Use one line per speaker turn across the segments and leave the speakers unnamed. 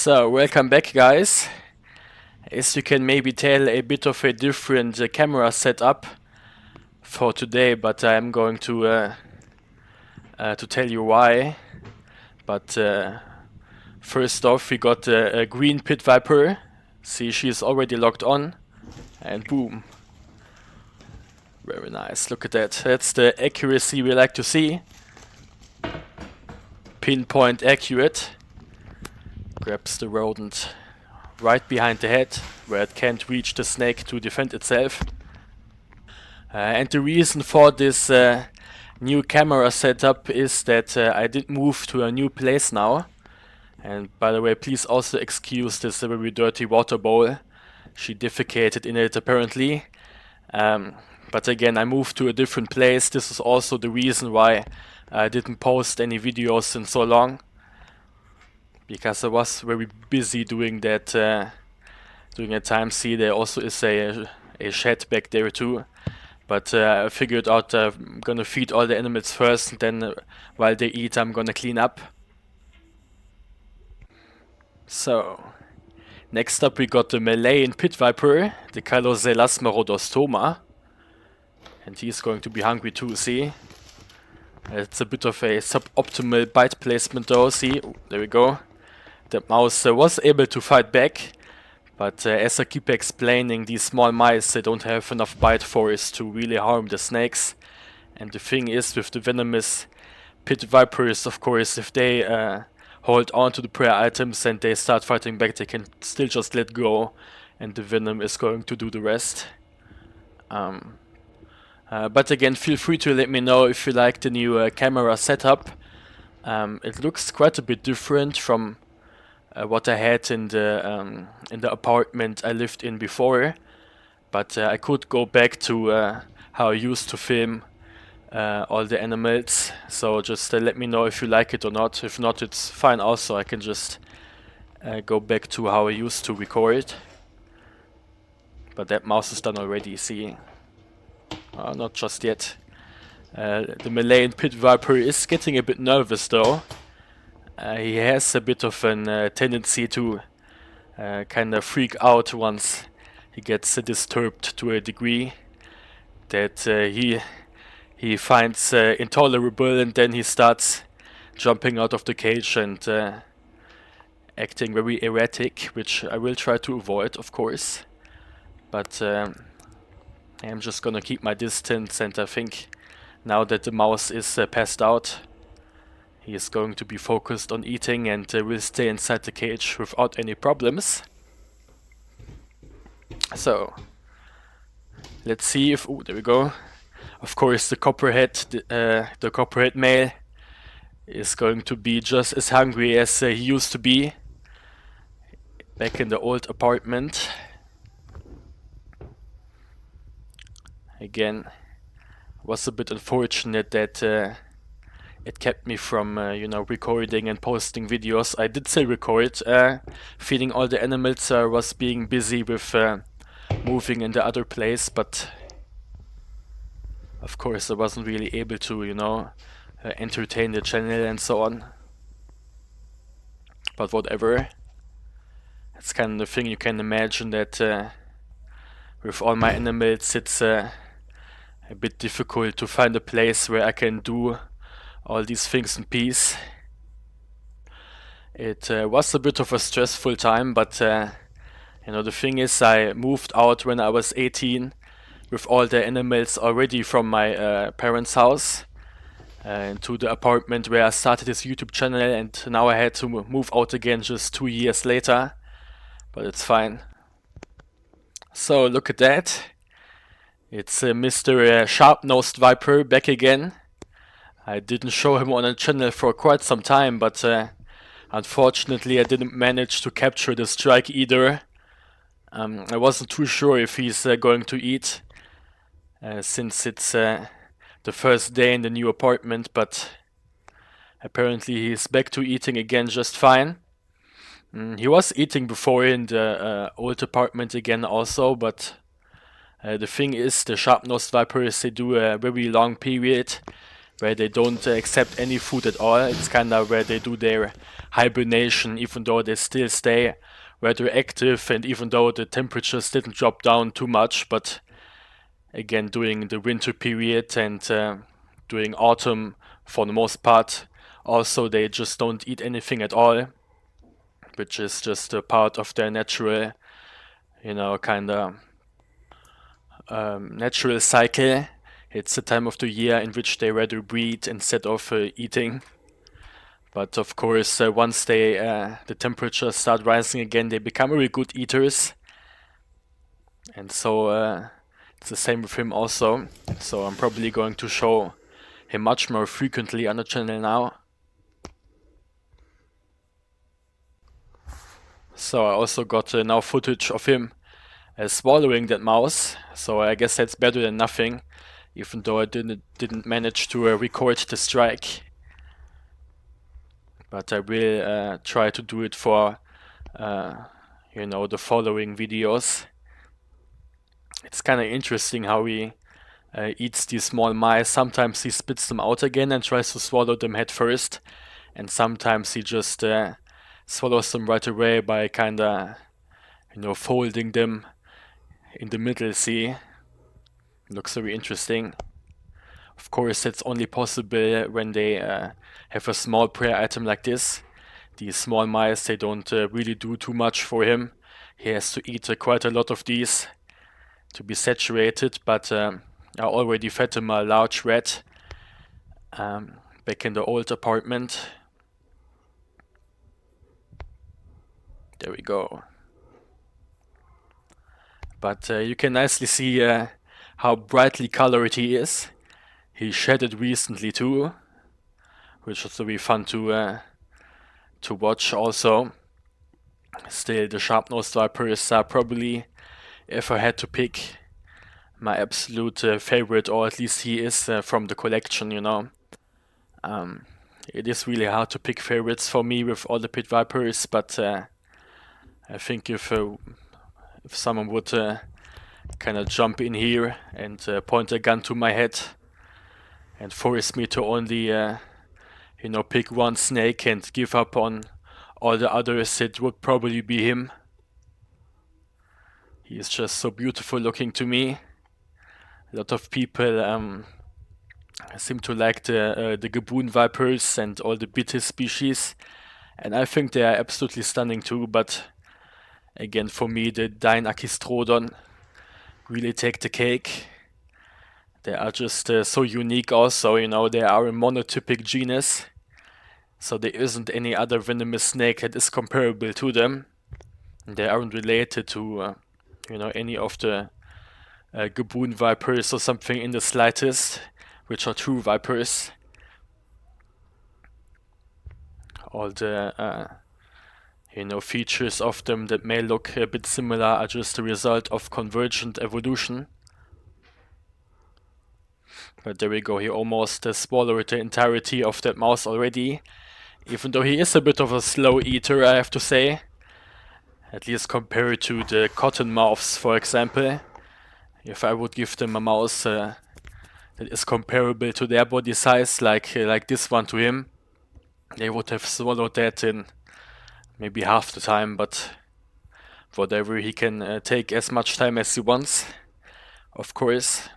So, welcome back, guys. As you can maybe tell, a bit of a different camera setup for today, but I'm going to tell you why. But first off, we got a green pit viper. See, she's already locked on, and boom. Very nice. Look at that. That's the accuracy we like to see. Pinpoint accurate. Grabs the rodent right behind the head, where it can't reach the snake to defend itself. And the reason for this new camera setup is that I did move to a new place now. And by the way, please also excuse this very dirty water bowl. She defecated in it apparently. But again, I moved to a different place. This is also the reason why I didn't post any videos in so long. Because I was very busy doing that during a time. See, there also is a shed back there too. But I figured out I'm gonna feed all the animals first, and then while they eat I'm gonna clean up. So, next up we got the Malayan pit viper, the Calloselasma rhodostoma. And he's going to be hungry too, see? It's a bit of a suboptimal bite placement though, see? Ooh, there we go. The mouse was able to fight back, but as I keep explaining, these small mice, they don't have enough bite force to really harm the snakes. And the thing is, with the venomous pit vipers, of course, if they hold on to the prey items and they start fighting back, they can still just let go, and the venom is going to do the rest. But again, feel free to let me know if you like the new camera setup. It looks quite a bit different from what I had in the apartment I lived in before, but I could go back to how I used to film all the animals. So just let me know if you like it or not. If not, it's fine also. I can just go back to how I used to record. But that mouse is done already. See, not just yet. The Malayan pit viper is getting a bit nervous though. He has a bit of a tendency to kind of freak out once he gets disturbed to a degree that he finds intolerable, and then he starts jumping out of the cage and acting very erratic, which I will try to avoid, of course. But I'm just gonna keep my distance, and I think now that the mouse is passed out, he is going to be focused on eating and will stay inside the cage without any problems. So, let's see if... oh, there we go. Of course, the copperhead, the copperhead male, is going to be just as hungry as he used to be back in the old apartment. Again, was a bit unfortunate that it kept me from, recording and posting videos. I did still record, feeding all the animals. I was being busy with moving in the other place, but of course I wasn't really able to, entertain the channel and so on. But whatever. It's kind of the thing. You can imagine that with all my animals, it's a bit difficult to find a place where I can do all these things in peace. It was a bit of a stressful time, but the thing is, I moved out when I was 18 with all the animals already from my parents' house into the apartment where I started this YouTube channel, and now I had to move out again just 2 years later, but it's fine. So look at that. It's Mr. Sharp-Nosed Viper back again. I didn't show him on the channel for quite some time, but unfortunately I didn't manage to capture the strike either. I wasn't too sure if he's going to eat, since it's the first day in the new apartment, but apparently he's back to eating again just fine. He was eating before in the old apartment again also, but the thing is, the sharp-nosed vipers, they do a very long period where they don't accept any food at all. It's kind of where they do their hibernation, even though they still stay radioactive, and even though the temperatures didn't drop down too much. But again, during the winter period and during autumn, for the most part, also they just don't eat anything at all, which is just a part of their natural, kind of natural cycle. It's the time of the year in which they rather breed instead of eating. But of course, once the temperatures start rising again, they become very good eaters. And so it's the same with him also. So I'm probably going to show him much more frequently on the channel now. So I also got now footage of him swallowing that mouse. So I guess that's better than nothing, even though I didn't manage to record the strike. But I will try to do it for the following videos. It's kind of interesting how he eats these small mice. Sometimes he spits them out again and tries to swallow them head first, and sometimes he just swallows them right away by kind of folding them in the middle. See, looks very interesting. Of course, that's only possible when they have a small prey item like this. These small mice, they don't really do too much for him. He has to eat quite a lot of these to be saturated, but I already fed him a large rat back in the old apartment. There we go. But you can nicely see how brightly colored he is. He shedded recently too, which was very fun to watch also. Still, the sharp-nosed vipers are probably, if I had to pick, my absolute favorite, or at least he is from the collection, It is really hard to pick favorites for me with all the pit vipers, but I think if someone would kind of jump in here and point a gun to my head and force me to only, pick one snake and give up on all the others, it would probably be him. He is just so beautiful looking to me. A lot of people seem to like the gaboon vipers and all the bitter species, and I think they are absolutely stunning too, but again, for me, the Deinagkistrodon really take the cake. They are just so unique also, they are a monotypic genus, so there isn't any other venomous snake that is comparable to them. They aren't related to, any of the gaboon vipers or something in the slightest, which are true vipers. All the features of them that may look a bit similar are just a result of convergent evolution. But there we go, he almost swallowed the entirety of that mouse already, even though he is a bit of a slow eater, I have to say. At least compared to the cottonmouths, for example. If I would give them a mouse that is comparable to their body size, like this one to him, they would have swallowed that in maybe half the time, but whatever, he can take as much time as he wants, of course.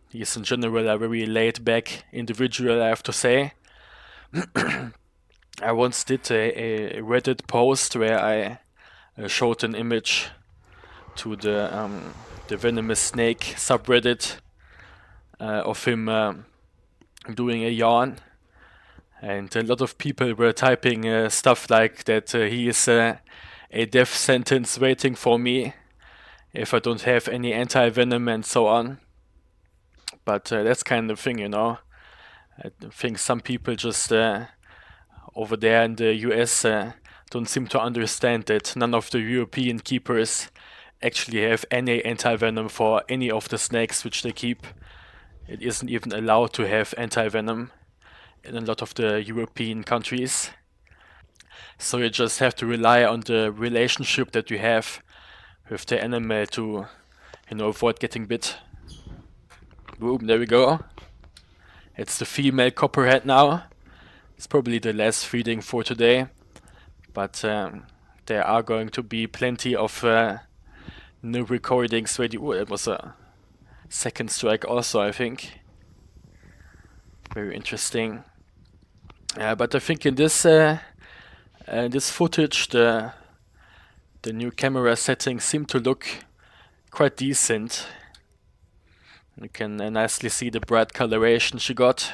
He is in general a very laid-back individual, I have to say. I once did a Reddit post where I showed an image to the Venomous Snake subreddit of him doing a yawn, and a lot of people were typing stuff like that he is a death sentence waiting for me if I don't have any anti-venom and so on. But that's kind of thing, I think some people just over there in the US don't seem to understand that none of the European keepers actually have any anti-venom for any of the snakes which they keep. It isn't even allowed to have anti-venom in a lot of the European countries. So you just have to rely on the relationship that you have with the animal to, avoid getting bit. Boom, there we go. It's the female copperhead now. It's probably the last feeding for today, but there are going to be plenty of new recordings ready. Oh, it was a second strike also, I think. Very interesting. But I think in this footage, the new camera settings seem to look quite decent. You can nicely see the bright coloration she got,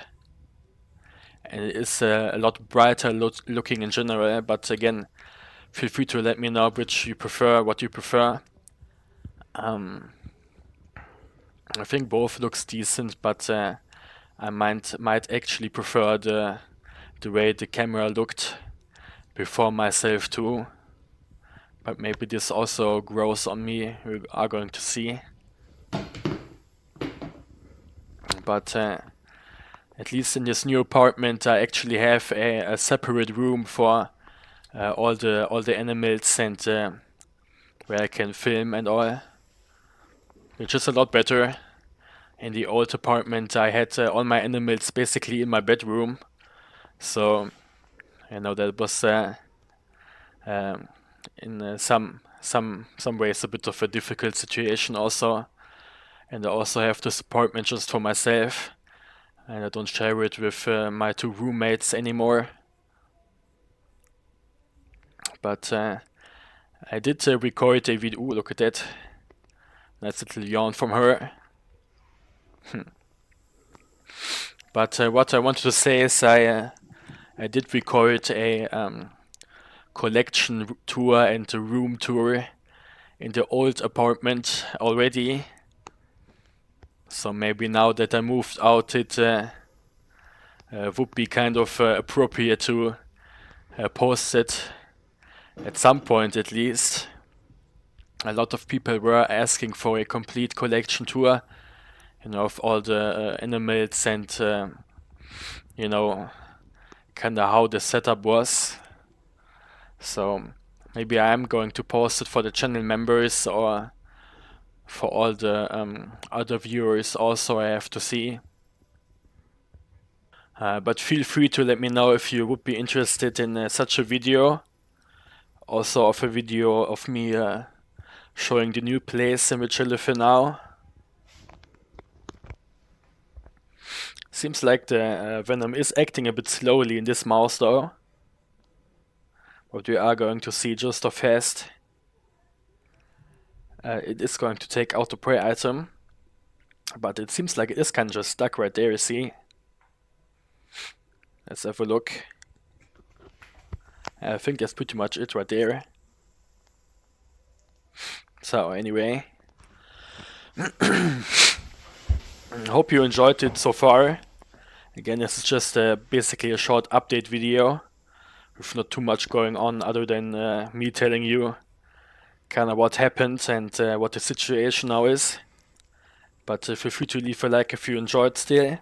and it is a lot brighter looking in general. But again, feel free to let me know which you prefer, what you prefer. I think both looks decent, but I might actually prefer the way the camera looked before myself too. But maybe this also grows on me. We are going to see. But at least in this new apartment, I actually have a separate room for all the animals and where I can film and all, which is a lot better. In the old apartment, I had all my animals basically in my bedroom, so you know that was in some ways a bit of a difficult situation also. And I also have this apartment just for myself, and I don't share it with my two roommates anymore. But I did record a video. Ooh, look at that. Nice little yawn from her. But what I wanted to say is I did record a collection tour and a room tour in the old apartment already. So maybe now that I moved out, it would be kind of appropriate to post it at some point at least. A lot of people were asking for a complete collection tour, you know, of all the animals and, you know, kind of how the setup was. So maybe I'm going to post it for the channel members or for all the other viewers also. I have to see. But feel free to let me know if you would be interested in such a video. Also of a video of me showing the new place in which I live in now. Seems like the venom is acting a bit slowly in this mouse though. What we are going to see just how fast. It is going to take out the prey item. But it seems like it is kind of just stuck right there, you see. Let's have a look. I think that's pretty much it right there. So anyway, hope you enjoyed it so far. Again, this is just basically a short update video with not too much going on other than me telling you kind of what happened and what the situation now is. But feel free to leave a like if you enjoyed still.